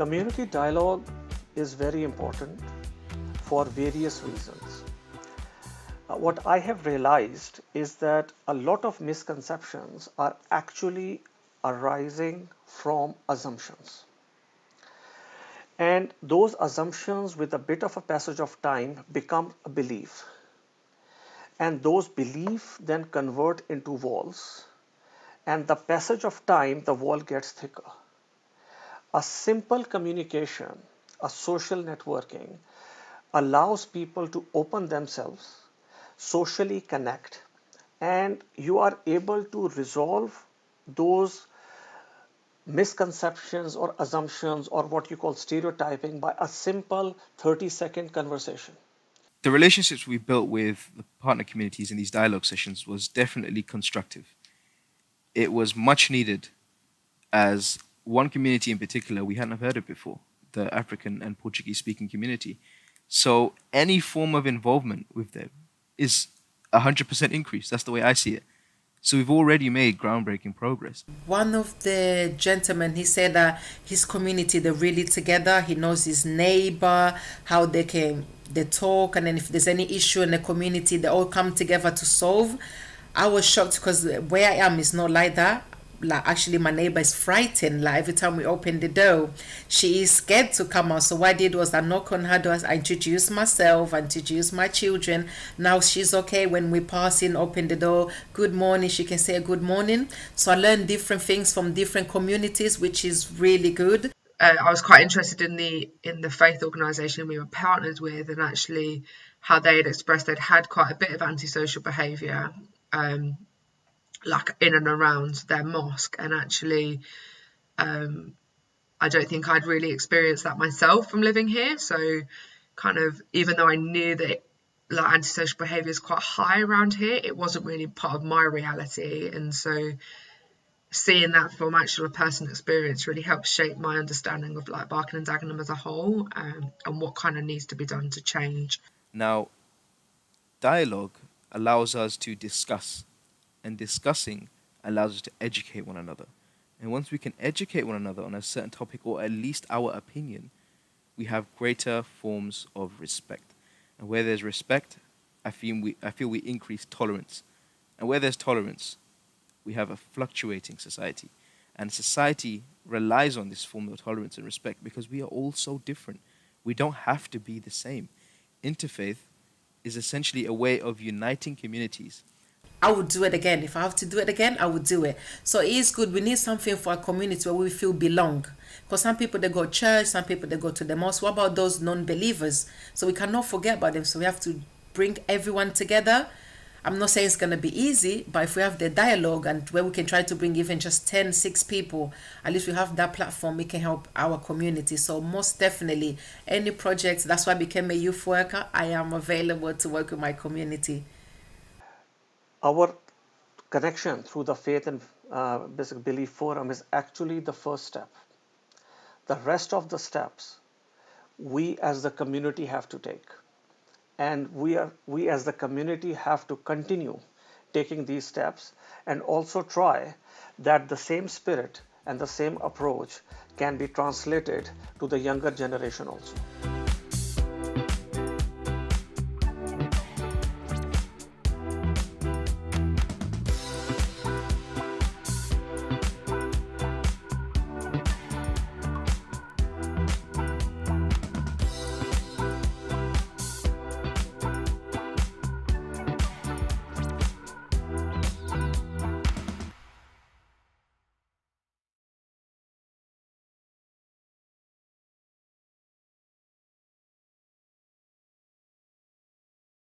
Community dialogue is very important for various reasons. What I have realized is that a lot of misconceptions are actually arising from assumptions. And those assumptions, with a bit of a passage of time, become a belief. And those beliefs then convert into walls. And the passage of time, the wall gets thicker. A simple communication, a social networking, allows people to open themselves, socially connect, and you are able to resolve those misconceptions or assumptions or what you call stereotyping by a simple 30-second conversation. The relationships we built with the partner communities in these dialogue sessions was definitely constructive. It was much needed, as one community in particular we hadn't heard of before, the African and Portuguese speaking community. So any form of involvement with them is 100% increase. That's the way I see it. So we've already made groundbreaking progress. One of the gentlemen, he said that his community, they're really together. He knows his neighbor, how they talk, and then if there's any issue in the community, they all come together to solve. I was shocked because where I am is not like that. Like, actually, my neighbor is frightened. Like, every time we open the door, she is scared to come out. So what I did was I knock on her door, I introduced myself, I introduced my children. Now she's okay. When we pass in, open the door, good morning, she can say good morning. So I learned different things from different communities, which is really good. I was quite interested in the faith organisation we were partnered with, and actually how they had expressed they'd had quite a bit of antisocial behaviour, like in and around their mosque. And actually, I don't think I'd really experienced that myself from living here. So kind of, even though I knew that like antisocial behaviour is quite high around here, it wasn't really part of my reality. And so seeing that from actual personal experience really helped shape my understanding of like Barking and Dagenham as a whole, and what kind of needs to be done to change. Now, dialogue allows us to discuss, and discussing allows us to educate one another. And once we can educate one another on a certain topic, or at least our opinion, we have greater forms of respect. And where there's respect, I feel we increase tolerance. And where there's tolerance, we have a fluctuating society. And society relies on this form of tolerance and respect because we are all so different. We don't have to be the same. Interfaith is essentially a way of uniting communities. I would do it again. If I have to do it again, I would do it. So it is good. We need something for our community where we feel belong. Because some people, they go to church, some people, they go to the mosque. What about those non-believers? So we cannot forget about them. So we have to bring everyone together. I'm not saying it's going to be easy, but if we have the dialogue and where we can try to bring even just 6 people, at least we have that platform, we can help our community. So most definitely, any projects, that's why I became a youth worker. I am available to work with my community. Our connection through the Faith and Basic Belief Forum is actually the first step. The rest of the steps, we as the community have to take. And we as the community have to continue taking these steps, and also try that the same spirit and the same approach can be translated to the younger generation also.